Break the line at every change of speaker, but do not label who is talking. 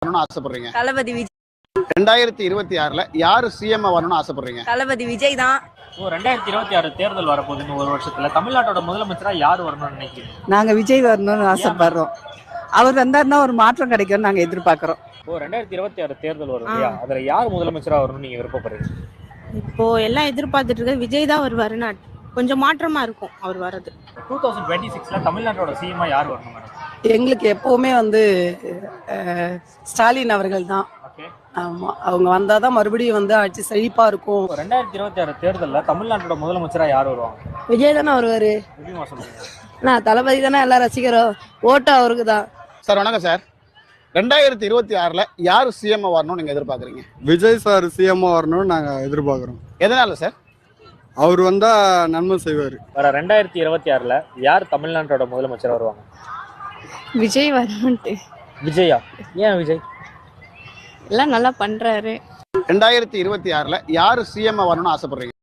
வரணும்னு ஆசைப்படுறீங்க?
தளபதி விஜய்.
2026ல யாரு சிஎம் வரணும்னு ஆசைப்படுறீங்க?
தளபதி விஜய் தான்.
2026 தேர்தல் வரப்போகுது இன்னும் ஒரு வருஷத்துல. தமிழ்நாட்டோட முதலமைச்சரா யார் வரணும்னு நினைக்கிறீங்க?
நாங்க விஜய் வரணும்னு ஆசைப்படுறோம். அவர் வந்தாருன்னா ஒரு மாற்றம் கிடைக்கும்னு நாங்க எதிர்பார்க்கிறோம்.
2026 தேர்தல் வரும் இல்லையா, அதுல யார் முதலமைச்சரா வரணும்னு நீங்க விருப்பப்படுறீங்க?
இப்போ எல்லாம் எதிர்பார்த்துட்டு இருக்கு விஜய் தான் வருவாரு. கொஞ்சம் மாற்றமா இருக்கும் அவர் வர்றது.
2026ல தமிழ்நாட்டோட சிஎம்மா யார் வரணும் மேடம்?
எங்களுக்கு எப்பவுமே ஸ்டாலின் அவர்கள் தான். ஆமா, அவங்க வந்தாதான் மறுபடியும் ஆட்சி செழிப்பா இருக்கும்.
2026 தேர்தல்ல தமிழ்நாட்டோட முதலமைச்சரா யார் வருவாங்க?
விஜய் தானே வருவாரு.
எப்படிமா சொல்லுங்க?
நான் தளபதி தானே எல்லாம் ரசிக்கிறோம். ஓட்டு அவருக்கு தான்.
சார் வணக்கம் சார். 2026ல யாரு சிஎம் வரணும்னு நீங்க எதிர்பார்க்குறீங்க?
விஜய் சார் சிஎம் வரணும்னு நாங்க எதிர்பார்க்கிறோம்.
எதனால சார்?
அவர் வந்தா நன்மை செய்வார்.
வர 2026ல யார் தமிழ்நாட்டோட முதலமைச்சரா வருவாங்க?
விஜய் வரணும்ட்டு.
விஜயா? ஏன் விஜய்?
எல்லாம் நல்லா பண்றாரு.
2026ல யாரு சிஎம் வரணும்னு ஆசைப்படுறீங்க?